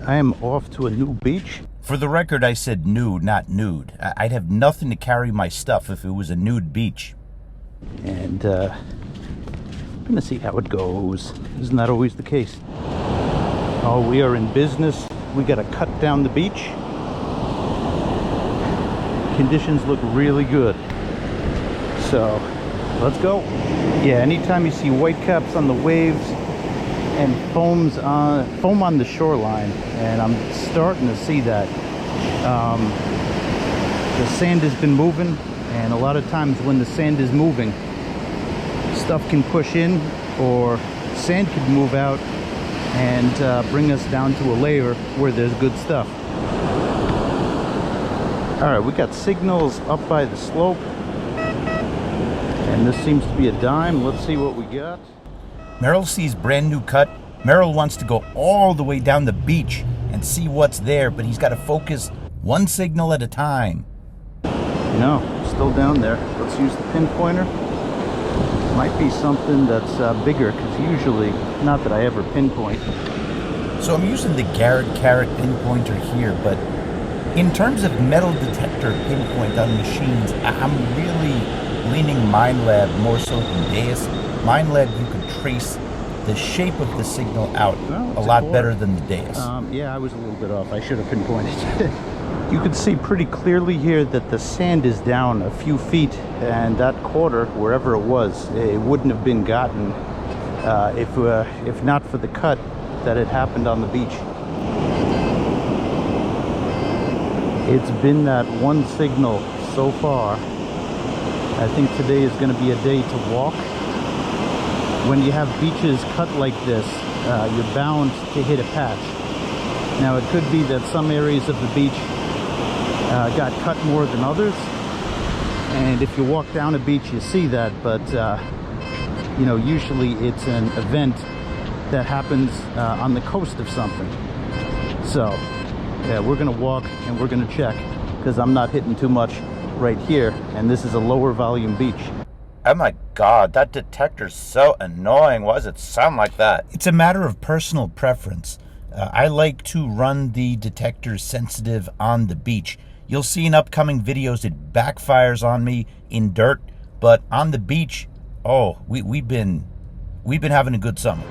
I am off to a new beach. For the record, I said nude, not nude. I'd have nothing to carry my stuff if it was a nude beach. And I'm gonna see how it goes. Isn't that always the case? Oh, we are in business. We gotta cut down the beach. Conditions look really good. So, let's go. Yeah, anytime you see white caps on the waves and foam on the shoreline, and I'm starting to see that. The sand has been moving, and a lot of times when the sand is moving, stuff can push in, or sand can move out and bring us down to a layer where there's good stuff. Alright, we got signals up by the slope, and this seems to be a dime. Let's see what we got. Merrill sees brand new cut. Merrill wants to go all the way down the beach and see what's there, but he's got to focus one signal at a time. No, still down there. Let's use the pinpointer. Might be something that's bigger, because usually, not that I ever pinpoint. So I'm using the Garrett Carrot pinpointer here, but in terms of metal detector pinpoint on machines, I'm really leaning Minelab more so than Deus. Minelab, you can trace the shape of the signal out a lot better than the Deus. Yeah, I was a little bit off. I should have pinpointed. You can see pretty clearly here that the sand is down a few feet, and that quarter, wherever it was, it wouldn't have been gotten if not for the cut that had happened on the beach. It's been that one signal so far. I think today is going to be a day to walk. When you have beaches cut like this, you're bound to hit a patch. Now, it could be that some areas of the beach got cut more than others, and if you walk down a beach, you see that, but you know, usually it's an event that happens on the coast of something. So, yeah, we're gonna walk and we're gonna check, because I'm not hitting too much right here, and this is a lower volume beach. Oh my god, that detector's so annoying. Why does it sound like that? It's a matter of personal preference. I like to run the detector sensitive on the beach. You'll see in upcoming videos it backfires on me in dirt, but on the beach, oh, we've been having a good summer.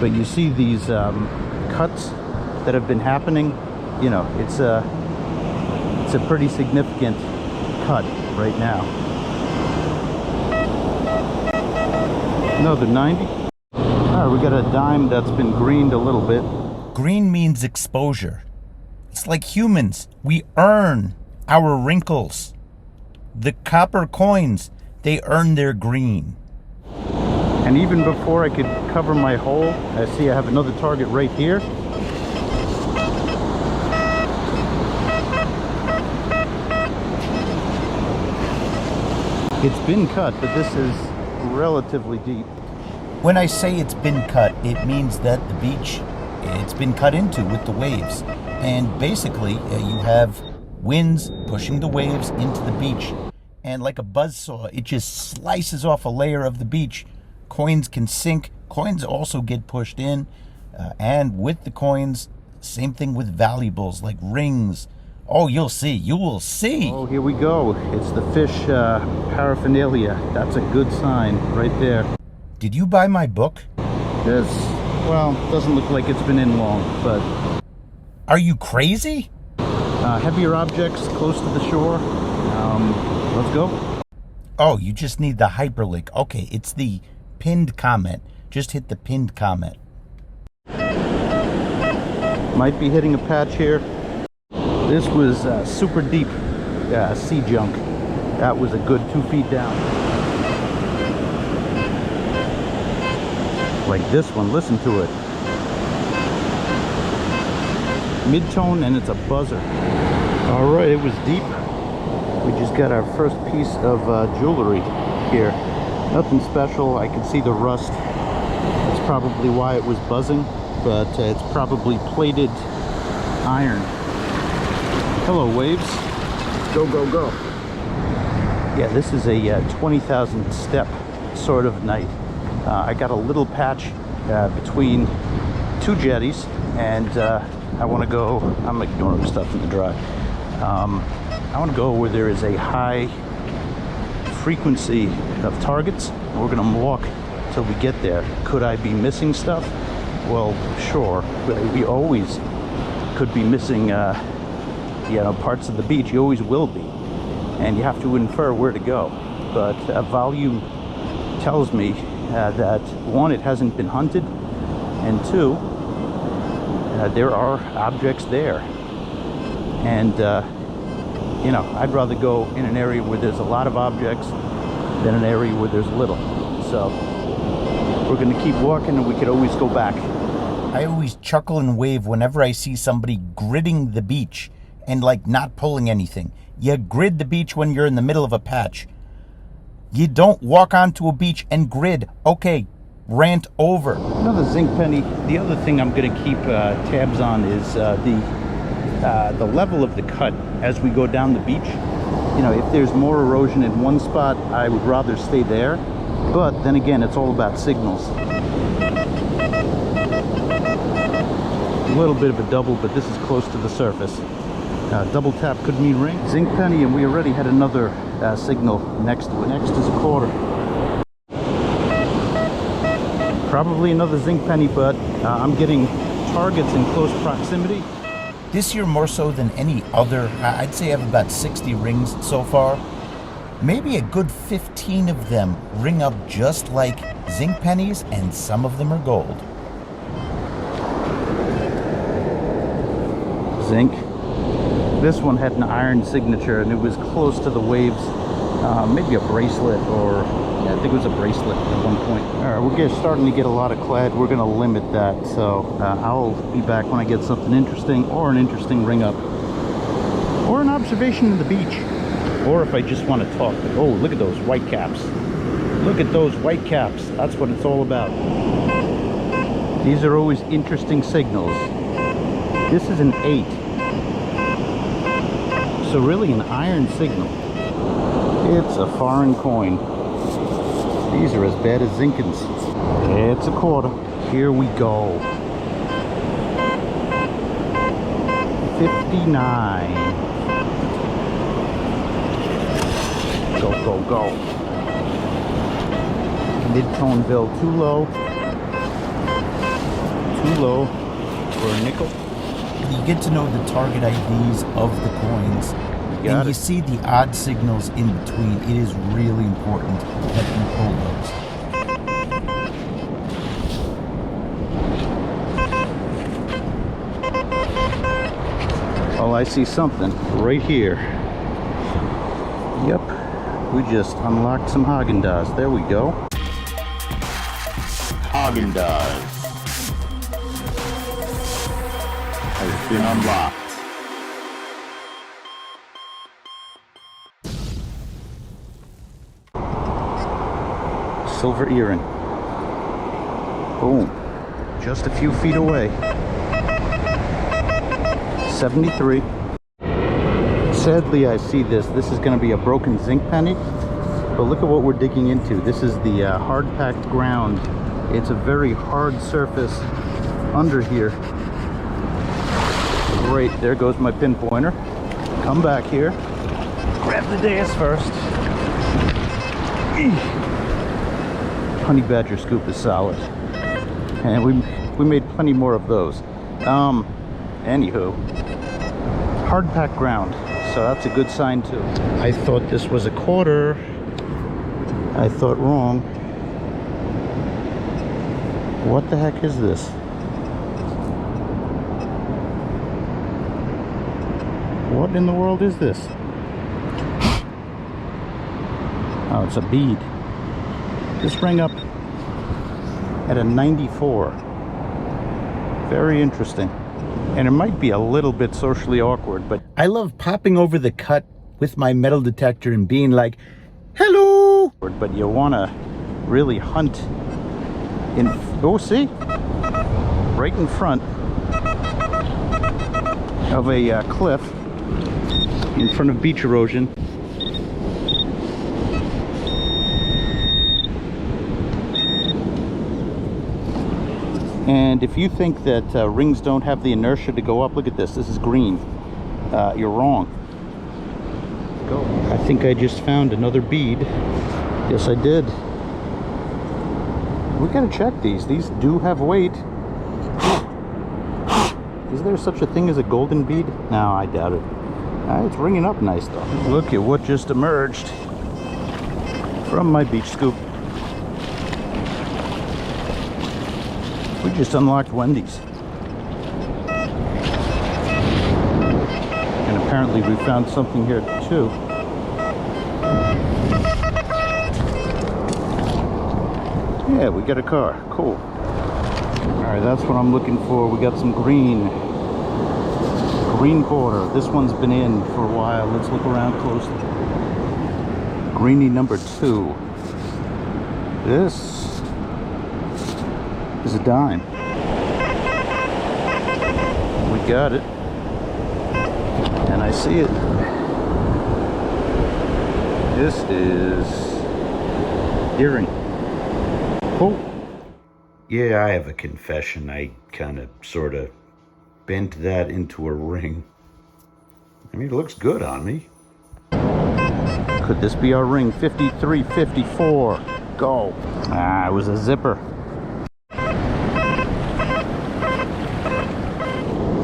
But you see these cuts that have been happening. You know, it's a pretty significant cut right now. Another 90. All right, we got a dime that's been greened a little bit. Green means exposure. It's like humans. We earn our wrinkles. The copper coins, they earn their green. And even before I could cover my hole, I see I have another target right here. It's been cut, but this is relatively deep. When I say it's been cut, it means that the beach, it's been cut into with the waves. And basically, you have winds pushing the waves into the beach. And like a buzzsaw, it just slices off a layer of the beach. Coins can sink. Coins also get pushed in. And with the coins, same thing with valuables like rings. Oh, you'll see. You will see. Oh, here we go. It's the fish paraphernalia. That's a good sign right there. Did you buy my book? Yes. Well, doesn't look like it's been in long, but... Are you crazy? Heavier objects close to the shore. Let's go. Oh, you just need the hyperlink. Okay, it's the pinned comment. Just hit the pinned comment. Might be hitting a patch here. This was super deep sea junk. That was a good 2 feet down. Like this one, listen to it. Mid-tone, and it's a buzzer. All right, it was deep. We just got our first piece of jewelry here. Nothing special. I can see the rust. That's probably why it was buzzing, but it's probably plated iron. Hello, waves. Go, go, go. Yeah, this is a 20,000 step sort of night. I got a little patch between two jetties, and I want to go, I'm ignoring stuff in the drive. I want to go where there is a high frequency of targets. We're going to walk till we get there. Could I be missing stuff? Well, sure, but we always could be missing parts of the beach. You always will be, and you have to infer where to go. But volume tells me that one, it hasn't been hunted, and two, there are objects there. And I'd rather go in an area where there's a lot of objects than an area where there's little. So we're going to keep walking, and we could always go back. I always chuckle and wave whenever I see somebody gridding the beach and like not pulling anything. You grid the beach when you're in the middle of a patch. You don't walk onto a beach and grid. Okay, rant over. Another zinc penny. The other thing I'm going to keep tabs on is the level of the cut as we go down the beach. If there's more erosion in one spot, I would rather stay there. But then again, it's all about signals. A little bit of a double, but this is close to the surface. Double tap could mean ring. Zinc penny, and we already had another signal next to it. Next is a quarter. Probably another zinc penny, but I'm getting targets in close proximity. This year more so than any other, I'd say I have about 60 rings so far. Maybe a good 15 of them ring up just like zinc pennies, and some of them are gold. Zinc. This one had an iron signature, and it was close to the waves. Maybe a bracelet, or yeah, I think it was a bracelet at one point. All right, we're starting to get a lot of clad. We're going to limit that, so I'll be back when I get something interesting, or an interesting ring up, or an observation of the beach, or if I just want to talk. Oh, look at those white caps. Look at those white caps. That's what it's all about. These are always interesting signals. This is an 8. So really an iron signal. It's a foreign coin. These are as bad as Zinkins. It's a quarter. Here we go. 59. Go, go, go. Mid-tone bill too low. Too low for a nickel. You get to know the target IDs of the coins, and you see the odd signals in between. It is really important that you pull those. Oh, I see something right here. Yep, we just unlocked some Haagen-Dazs. There we go. Haagen-Dazs has been unlocked. Silver earring. Boom. Just a few feet away. 73. Sadly, I see this. This is going to be a broken zinc penny. But look at what we're digging into. This is the hard-packed ground. It's a very hard surface under here. Great, there goes my pinpointer. Come back here. Grab the Deus first. Honey badger scoop is solid. And we made plenty more of those. Anywho. Hard-packed ground. So that's a good sign too. I thought this was a quarter. I thought wrong. What the heck is this? What in the world is this? Oh, it's a bead. This rang up at a 94. Very interesting. And it might be a little bit socially awkward, but I love popping over the cut with my metal detector and being like, hello! But you want to really hunt in... Oh, see? Right in front of a cliff, in front of beach erosion. And if you think that rings don't have the inertia to go up, look at this. This is green. You're wrong. Go. I think I just found another bead. Yes, I did. We gotta check these. These do have weight. Is there such a thing as a golden bead? No, I doubt it. It's ringing up nice though. Look at what just emerged from my beach scoop. We just unlocked Wendy's. And apparently we found something here too. Yeah, we got a car. Cool. Alright, that's what I'm looking for. We got some green quarter. This one's been in for a while. Let's look around closely. Greenie number 2. This is a dime. We got it. And I see it. This is earring. Oh. Yeah, I have a confession. I kind of sort of bent that into a ring. I mean, it looks good on me. Could this be our ring? 5354. Go. Ah, it was a zipper.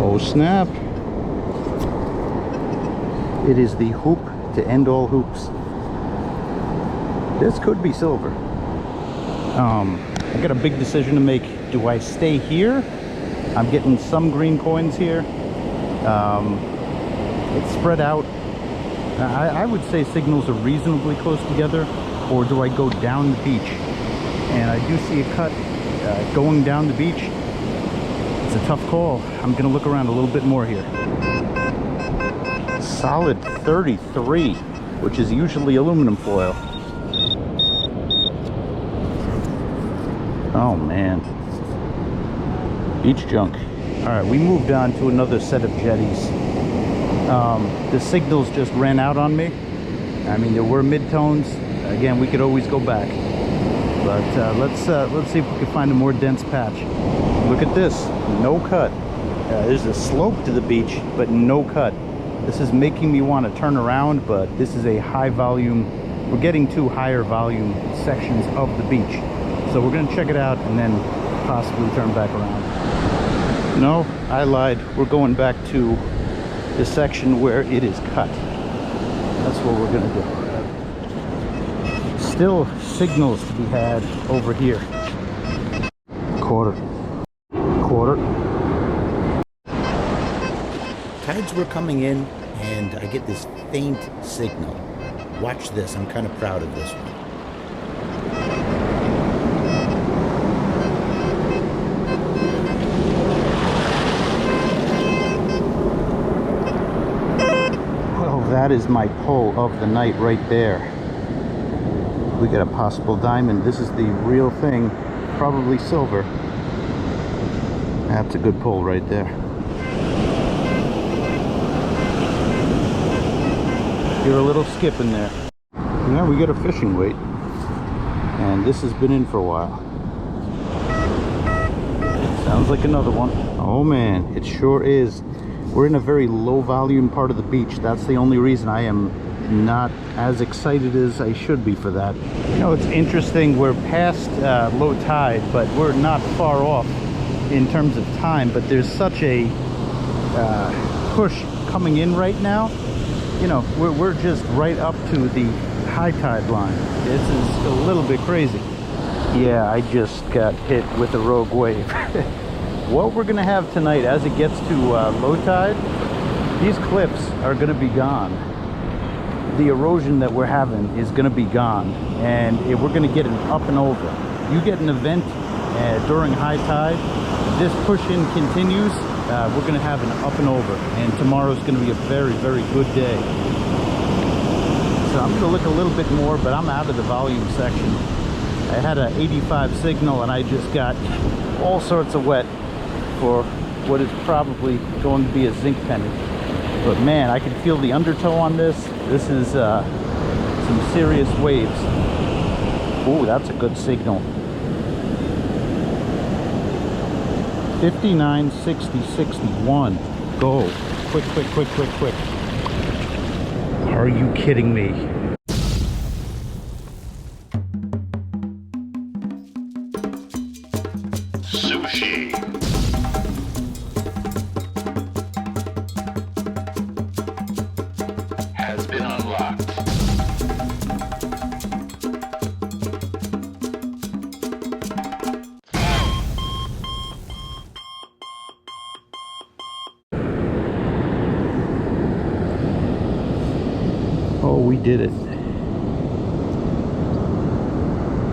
Oh snap. It is the hoop to end all hoops. This could be silver. I got a big decision to make. Do I stay here? I'm getting some green coins here. It's spread out. I would say signals are reasonably close together. Or do I go down the beach? And I do see a cut going down the beach. It's a tough call. I'm gonna look around a little bit more here. Solid 33, which is usually aluminum foil. Oh man. Beach junk. Alright, we moved on to another set of jetties. The signals just ran out on me. I mean, there were mid-tones. Again, we could always go back. But let's see if we can find a more dense patch. Look at this. No cut. There's a slope to the beach, but no cut. This is making me want to turn around, but this is a high volume. We're getting to higher volume sections of the beach. So we're going to check it out and then possibly turn back around. No, I lied. We're going back to the section where it is cut. That's what we're going to do. Still signals to be had over here. Quarter. Tides were coming in, and I get this faint signal. Watch this. I'm kind of proud of this one. That is my pull of the night right there. We got a possible diamond. This is the real thing, probably silver. That's a good pull right there. You're a little skip in there. Now we got a fishing weight, and this has been in for a while. Sounds like another one. Oh man, it sure is. We're in a very low volume part of the beach. That's the only reason I am not as excited as I should be for that. You know, it's interesting. We're past low tide, but we're not far off in terms of time. But there's such a push coming in right now. You know, we're just right up to the high tide line. This is a little bit crazy. Yeah, I just got hit with a rogue wave. What we're gonna have tonight, as it gets to low tide, these cliffs are gonna be gone. The erosion that we're having is gonna be gone, and we're gonna get an up and over. You get an event during high tide, this push-in continues, we're gonna have an up and over, and tomorrow's gonna be a very, very good day. So I'm gonna look a little bit more, but I'm out of the volume section. I had an 85 signal, and I just got all sorts of wet for what is probably going to be a zinc penny. But man, I can feel the undertow on this. This is some serious waves. Ooh, that's a good signal. 59, 60, 61. Go. Quick, quick, quick, quick, quick. Are you kidding me? Sushi. Has been unlocked. Oh, we did it.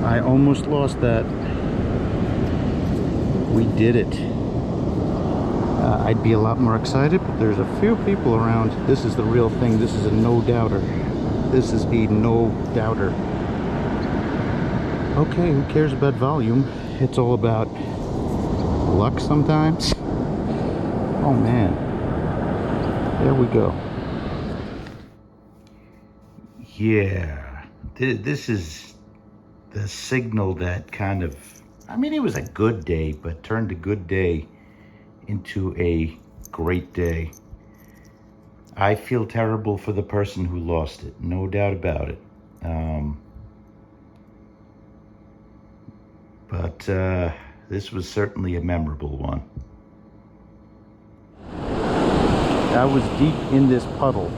I almost lost that. We did it. I'd be a lot more excited, but there's a few people around. This is the real thing. This is a no-doubter. This is a no-doubter. Okay, who cares about volume? It's all about luck sometimes. Oh man. There we go. Yeah. This is the signal that kind of, I mean, it was a good day, but turned a good day into a great day. I feel terrible for the person who lost it, no doubt about it. But this was certainly a memorable one. I was deep in this puddle.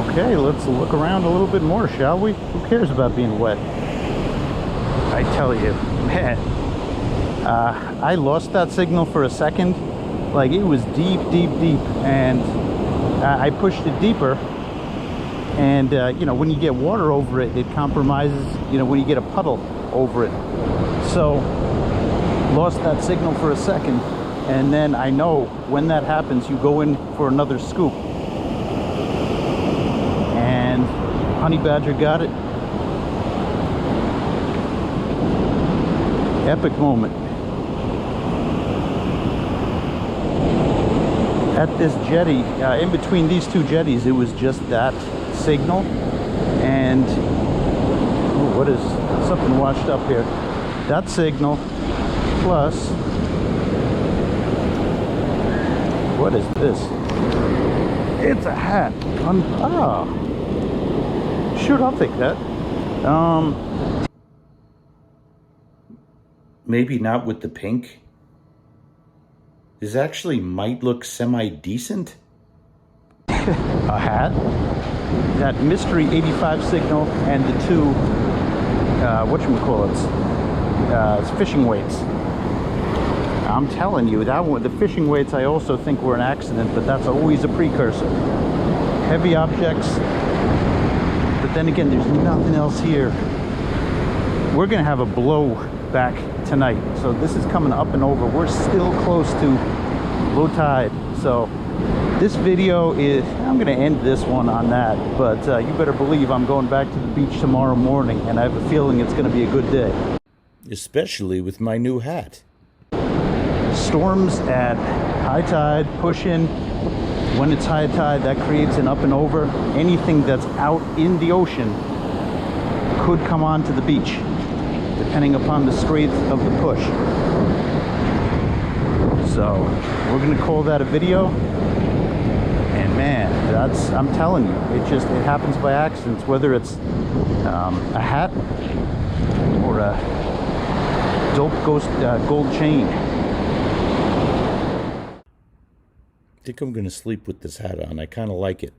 Okay, let's look around a little bit more, shall we? Who cares about being wet? I tell you, man, I lost that signal for a second. Like, it was deep, deep, deep, and I pushed it deeper. And, you know, when you get water over it, it compromises, you know, when you get a puddle over it. So, lost that signal for a second, and then I know when that happens, you go in for another scoop. And honey badger got it. Epic moment. At this jetty, in between these two jetties, it was just that signal. And ooh, what is something washed up here? That signal plus, what is this? It's a hat. Shoot, I'll take that. Maybe not with the pink. This actually might look semi-decent. A hat. That mystery 85 signal and the two, whatchamacallits, fishing weights. I'm telling you, that one, the fishing weights I also think were an accident, but that's always a precursor. Heavy objects, but then again, there's nothing else here. We're gonna have a blow back tonight, so this is coming up and over. We're still close to low tide, so this video is, I'm gonna end this one on that, but you better believe I'm going back to the beach tomorrow morning, and I have a feeling it's gonna be a good day. Especially with my new hat. Storms at high tide, push in. When it's high tide, that creates an up and over. Anything that's out in the ocean could come onto the beach, depending upon the strength of the push. So we're gonna call that a video. And man, that's, I'm telling you, it happens by accidents, whether it's a hat or a dope ghost gold chain. I think I'm gonna sleep with this hat on. I kind of like it.